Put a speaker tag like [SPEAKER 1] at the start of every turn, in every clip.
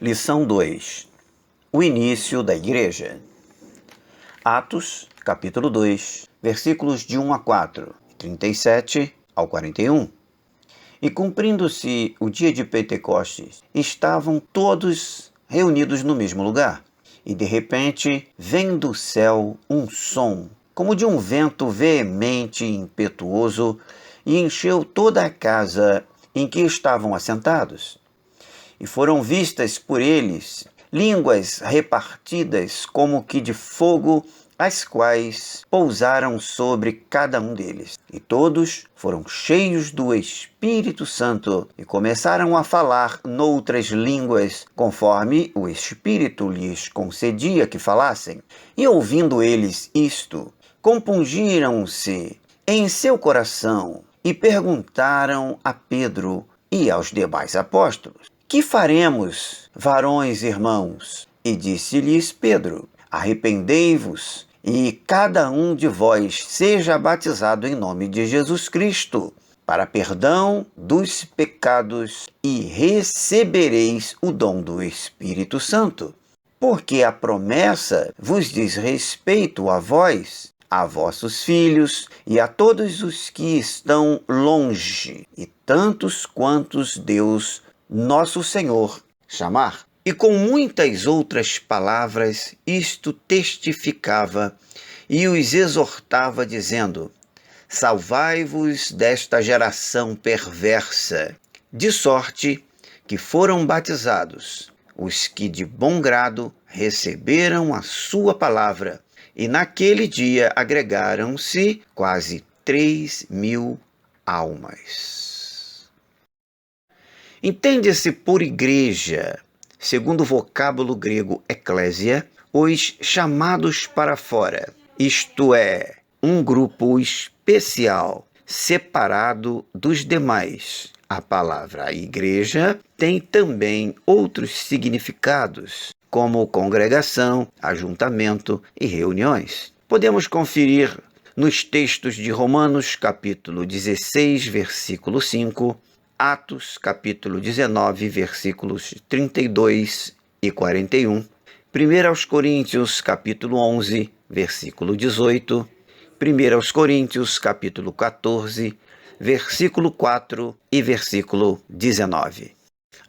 [SPEAKER 1] Lição 2. O início da Igreja. Atos, capítulo 2, versículos de 1 a 4, 37 ao 41. E cumprindo-se o dia de Pentecostes, estavam todos reunidos no mesmo lugar. E de repente vem do céu um som, como de um vento veemente e impetuoso, e encheu toda a casa em que estavam assentados. E foram vistas por eles línguas repartidas como que de fogo, as quais pousaram sobre cada um deles. E todos foram cheios do Espírito Santo e começaram a falar noutras línguas, conforme o Espírito lhes concedia que falassem. E ouvindo eles isto, compungiram-se em seu coração e perguntaram a Pedro e aos demais apóstolos: que faremos, varões irmãos? E disse-lhes Pedro: arrependei-vos, e cada um de vós seja batizado em nome de Jesus Cristo, para perdão dos pecados, e recebereis o dom do Espírito Santo. Porque a promessa vos diz respeito a vós, a vossos filhos e a todos os que estão longe, e tantos quantos Deus, nosso Senhor, chamar. E com muitas outras palavras isto testificava e os exortava, dizendo: salvai-vos desta geração perversa. De sorte que foram batizados os que de bom grado receberam a sua palavra, e naquele dia agregaram-se quase 3.000 almas. Entende-se por igreja, segundo o vocábulo grego eclésia, os chamados para fora, isto é, um grupo especial, separado dos demais. A palavra igreja tem também outros significados, como congregação, ajuntamento e reuniões. Podemos conferir nos textos de Romanos, capítulo 16, versículo 5, Atos, capítulo 19, versículos 32 e 41, 1 Coríntios, capítulo 11, versículo 18, 1 Coríntios, capítulo 14, versículo 4 e versículo 19.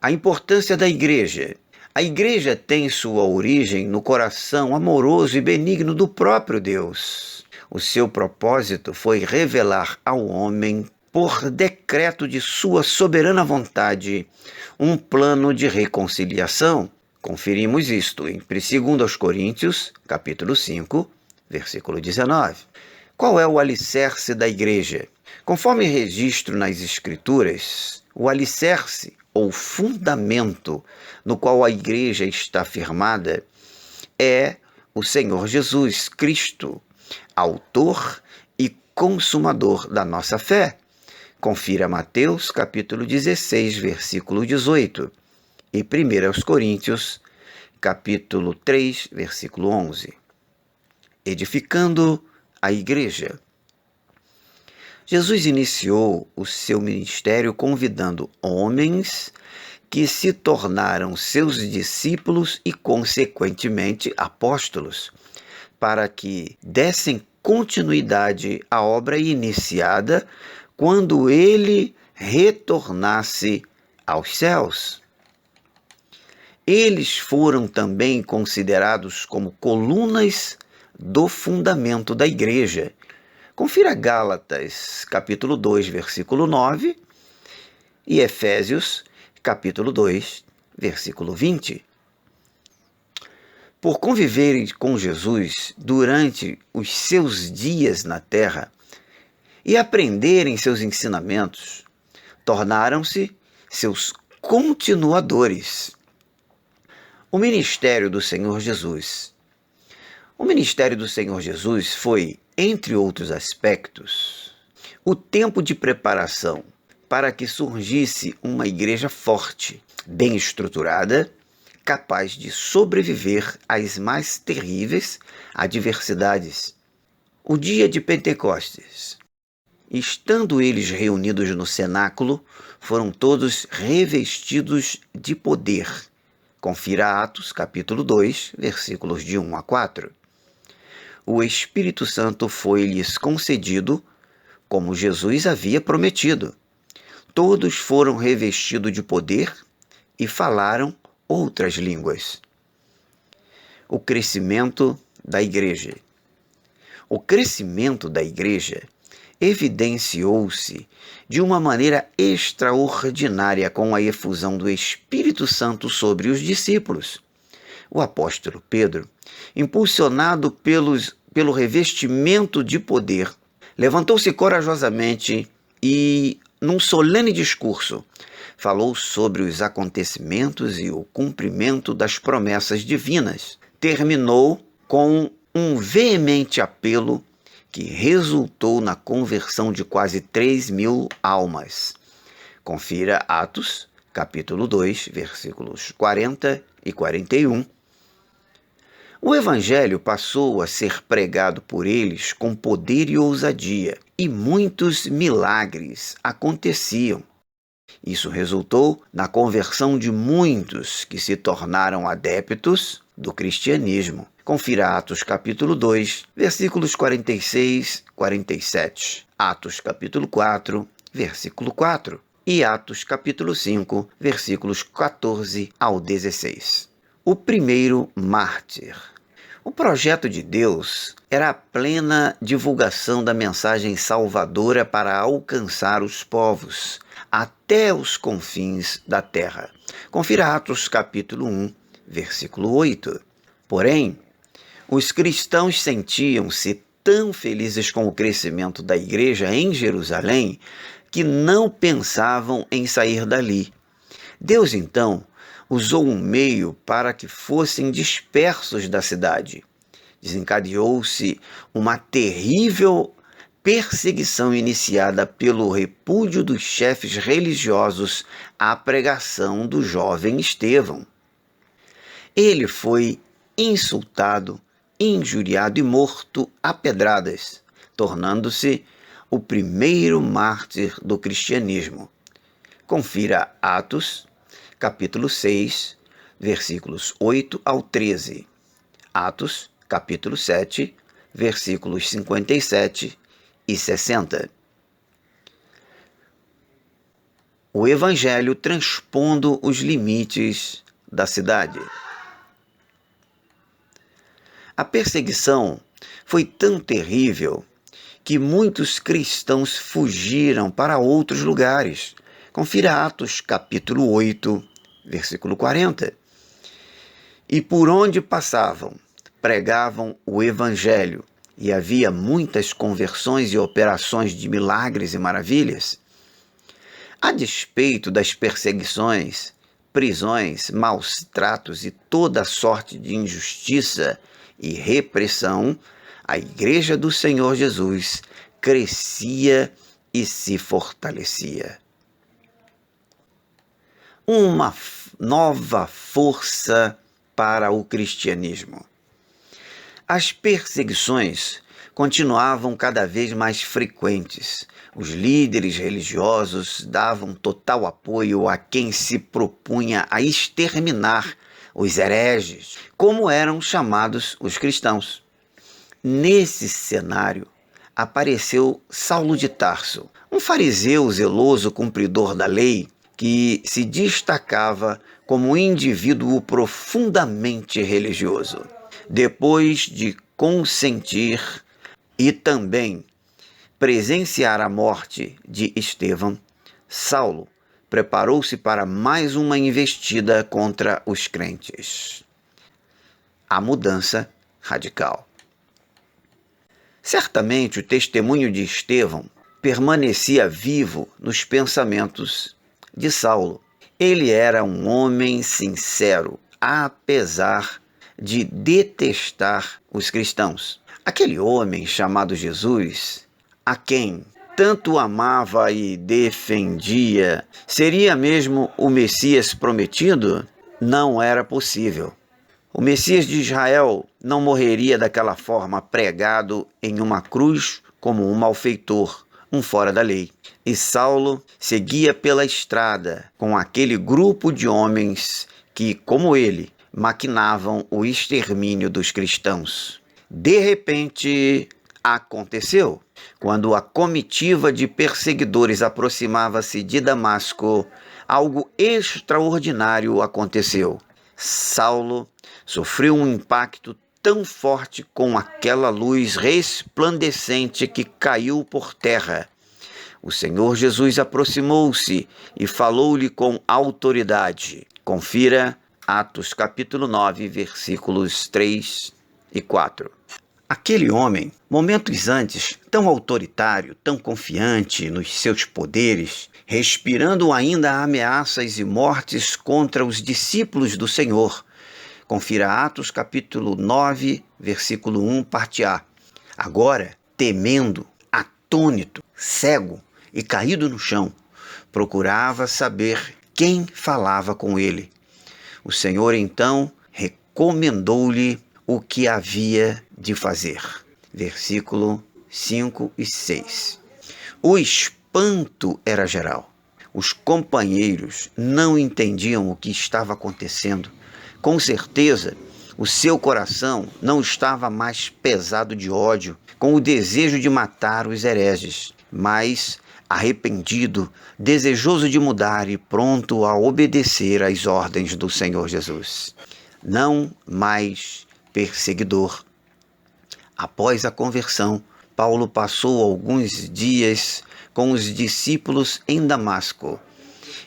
[SPEAKER 1] A importância da igreja. A igreja tem sua origem no coração amoroso e benigno do próprio Deus. O seu propósito foi revelar ao homem, por decreto de sua soberana vontade, um plano de reconciliação. Conferimos isto em 2 Coríntios, capítulo 5, versículo 19. Qual é o alicerce da igreja? Conforme registro nas Escrituras, o alicerce ou fundamento no qual a igreja está firmada é o Senhor Jesus Cristo, autor e consumador da nossa fé. Confira Mateus, capítulo 16, versículo 18, e 1 Coríntios, capítulo 3, versículo 11. Edificando a igreja. Jesus iniciou o seu ministério convidando homens que se tornaram seus discípulos e, consequentemente, apóstolos, para que dessem continuidade à obra iniciada quando ele retornasse aos céus. Eles foram também considerados como colunas do fundamento da igreja. Confira Gálatas, capítulo 2, versículo 9, e Efésios, capítulo 2, versículo 20. Por conviverem com Jesus durante os seus dias na terra e aprenderem seus ensinamentos, tornaram-se seus continuadores. O ministério do Senhor Jesus. O ministério do Senhor Jesus foi, entre outros aspectos, o tempo de preparação para que surgisse uma igreja forte, bem estruturada, capaz de sobreviver às mais terríveis adversidades. O dia de Pentecostes. Estando eles reunidos no cenáculo, foram todos revestidos de poder, Confira Atos, capítulo 2, versículos de 1 a 4. O Espírito Santo foi-lhes concedido, como Jesus havia prometido. Todos foram revestidos de poder e falaram outras línguas. O crescimento da igreja. O crescimento da igreja evidenciou-se de uma maneira extraordinária com a efusão do Espírito Santo sobre os discípulos. O apóstolo Pedro, impulsionado pelo revestimento de poder, levantou-se corajosamente e, num solene discurso, falou sobre os acontecimentos e o cumprimento das promessas divinas. Terminou com um veemente apelo que resultou na conversão de quase 3.000 almas. Confira Atos, capítulo 2, versículos 40 e 41. O Evangelho passou a ser pregado por eles com poder e ousadia, e muitos milagres aconteciam. Isso resultou na conversão de muitos que se tornaram adeptos do cristianismo. Confira Atos capítulo 2, versículos 46 e 47. Atos capítulo 4, versículo 4. E Atos capítulo 5, versículos 14 ao 16. O primeiro mártir. O projeto de Deus era a plena divulgação da mensagem salvadora para alcançar os povos, até os confins da terra. Confira Atos capítulo 1, versículo 8. Porém, os cristãos sentiam-se tão felizes com o crescimento da igreja em Jerusalém que não pensavam em sair dali. Deus, então, usou um meio para que fossem dispersos da cidade. Desencadeou-se uma terrível perseguição iniciada pelo repúdio dos chefes religiosos à pregação do jovem Estevão. Ele foi insultado, injuriado e morto a pedradas, tornando-se o primeiro mártir do cristianismo. Confira Atos, capítulo 6, versículos 8 ao 13. Atos, capítulo 7, versículos 57 e 60. O Evangelho transpondo os limites da cidade. A perseguição foi tão terrível que muitos cristãos fugiram para outros lugares. Confira Atos, capítulo 8, versículo 40. E por onde passavam, pregavam o Evangelho, e havia muitas conversões e operações de milagres e maravilhas. A despeito das perseguições, prisões, maus tratos e toda sorte de injustiça e repressão, a Igreja do Senhor Jesus crescia e se fortalecia. Uma nova força para o cristianismo. As perseguições continuavam cada vez mais frequentes. Os líderes religiosos davam total apoio a quem se propunha a exterminar os hereges, como eram chamados os cristãos. Nesse cenário, apareceu Saulo de Tarso, um fariseu zeloso cumpridor da lei, que se destacava como um indivíduo profundamente religioso. Depois de consentir e também presenciar a morte de Estevão, Saulo preparou-se para mais uma investida contra os crentes. A mudança radical. Certamente o testemunho de Estevão permanecia vivo nos pensamentos de Saulo. Ele era um homem sincero, apesar de detestar os cristãos. Aquele homem chamado Jesus, a quem tanto amava e defendia, seria mesmo o Messias prometido? Não era possível. O Messias de Israel não morreria daquela forma, pregado em uma cruz como um malfeitor, um fora da lei. E Saulo seguia pela estrada com aquele grupo de homens que, como ele, maquinavam o extermínio dos cristãos. De repente, aconteceu. Quando a comitiva de perseguidores aproximava-se de Damasco, algo extraordinário aconteceu. Saulo sofreu um impacto tão forte com aquela luz resplandecente que caiu por terra. O Senhor Jesus aproximou-se e falou-lhe com autoridade. Confira Atos capítulo 9, versículos 3 e 4. Aquele homem, momentos antes, tão autoritário, tão confiante nos seus poderes, respirando ainda ameaças e mortes contra os discípulos do Senhor. Confira Atos capítulo 9, versículo 1, parte A. Agora, temendo, atônito, cego e caído no chão, procurava saber quem falava com ele. O Senhor então recomendou-lhe o que havia de fazer. Versículo 5 e 6. O espanto era geral. Os companheiros não entendiam o que estava acontecendo. Com certeza, o seu coração não estava mais pesado de ódio, com o desejo de matar os hereges, mas arrependido, desejoso de mudar e pronto a obedecer às ordens do Senhor Jesus. Não mais perseguidor. Após a conversão, Paulo passou alguns dias com os discípulos em Damasco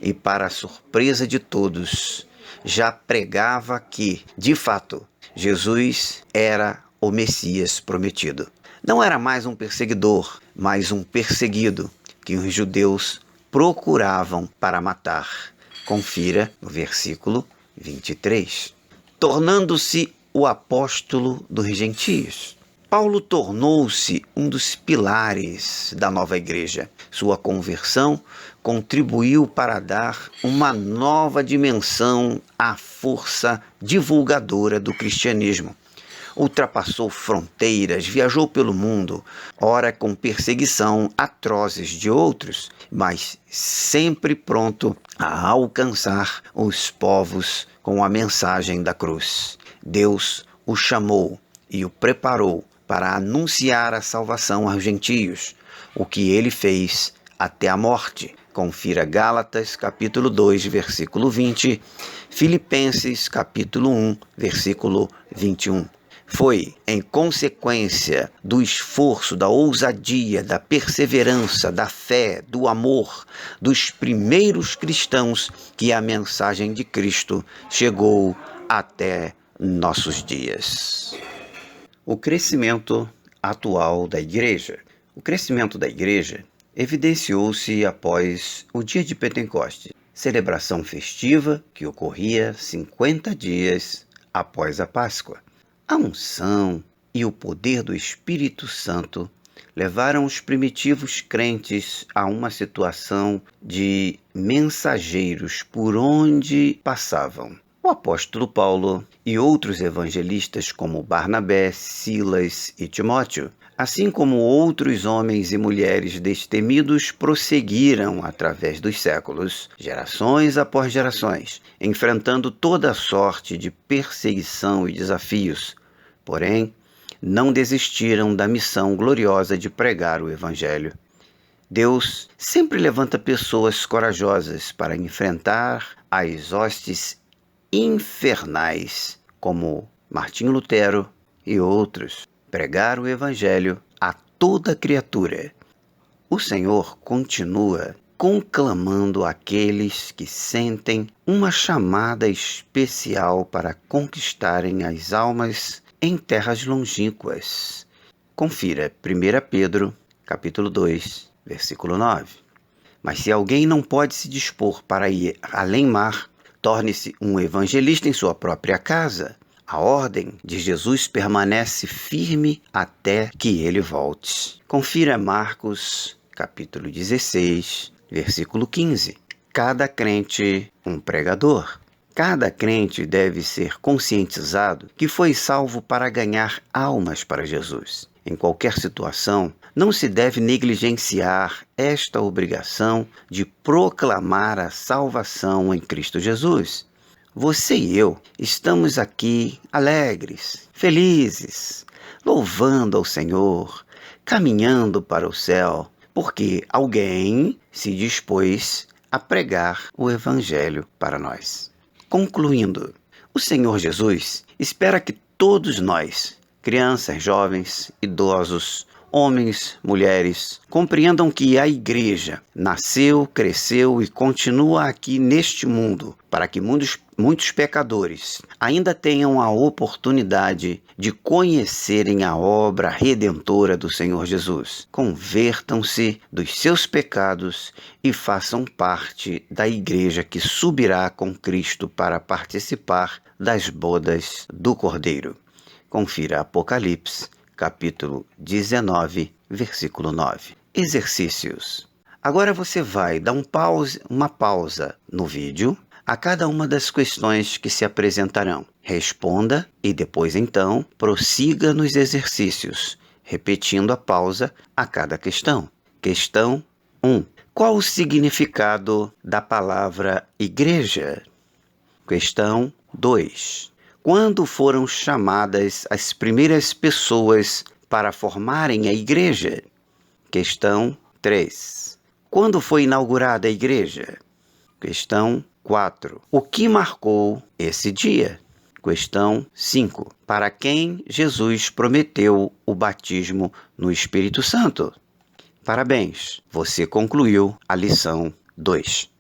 [SPEAKER 1] e, para a surpresa de todos, já pregava que, de fato, Jesus era o Messias prometido. Não era mais um perseguidor, mas um perseguido que os judeus procuravam para matar. Confira o versículo 23. Tornando-se o apóstolo dos gentios. Paulo tornou-se um dos pilares da nova igreja. Sua conversão contribuiu para dar uma nova dimensão à força divulgadora do cristianismo. Ultrapassou fronteiras, viajou pelo mundo, ora com perseguição atrozes de outros, mas sempre pronto a alcançar os povos com a mensagem da cruz. Deus o chamou e o preparou para anunciar a salvação aos gentios, o que ele fez até a morte. Confira Gálatas, capítulo 2, versículo 20, Filipenses, capítulo 1, versículo 21. Foi em consequência do esforço, da ousadia, da perseverança, da fé, do amor dos primeiros cristãos que a mensagem de Cristo chegou até nossos dias. O crescimento atual da igreja. O crescimento da igreja evidenciou-se após o dia de Pentecostes, celebração festiva que ocorria 50 dias após a Páscoa. A unção e o poder do Espírito Santo levaram os primitivos crentes a uma situação de mensageiros por onde passavam. O apóstolo Paulo e outros evangelistas como Barnabé, Silas e Timóteo, assim como outros homens e mulheres destemidos, prosseguiram através dos séculos, gerações após gerações, enfrentando toda sorte de perseguição e desafios. Porém, não desistiram da missão gloriosa de pregar o Evangelho. Deus sempre levanta pessoas corajosas para enfrentar as hostes infernais, como Martinho Lutero e outros, pregar o Evangelho a toda criatura. O Senhor continua conclamando aqueles que sentem uma chamada especial para conquistarem as almas em terras longínquas. Confira 1 Pedro, capítulo 2, versículo 9. Mas se alguém não pode se dispor para ir além mar, torne-se um evangelista em sua própria casa. A ordem de Jesus permanece firme até que ele volte. Confira Marcos, capítulo 16, versículo 15. Cada crente, um pregador. Cada crente deve ser conscientizado que foi salvo para ganhar almas para Jesus. Em qualquer situação, não se deve negligenciar esta obrigação de proclamar a salvação em Cristo Jesus. Você e eu estamos aqui alegres, felizes, louvando ao Senhor, caminhando para o céu, porque alguém se dispôs a pregar o Evangelho para nós. Concluindo, o Senhor Jesus espera que todos nós, crianças, jovens, idosos, homens, mulheres, compreendam que a Igreja nasceu, cresceu e continua aqui neste mundo para que muitos pecadores ainda tenham a oportunidade de conhecerem a obra redentora do Senhor Jesus. Convertam-se dos seus pecados e façam parte da Igreja que subirá com Cristo para participar das bodas do Cordeiro. Confira Apocalipse, capítulo 19, versículo 9. Exercícios. Agora você vai dar uma pausa no vídeo a cada uma das questões que se apresentarão. Responda e depois, então, prossiga nos exercícios, repetindo a pausa a cada questão. Questão 1. Qual o significado da palavra igreja? Questão 2. Quando foram chamadas as primeiras pessoas para formarem a igreja? Questão 3. Quando foi inaugurada a igreja? Questão 4. O que marcou esse dia? Questão 5. Para quem Jesus prometeu o batismo no Espírito Santo? Parabéns, você concluiu a lição 2.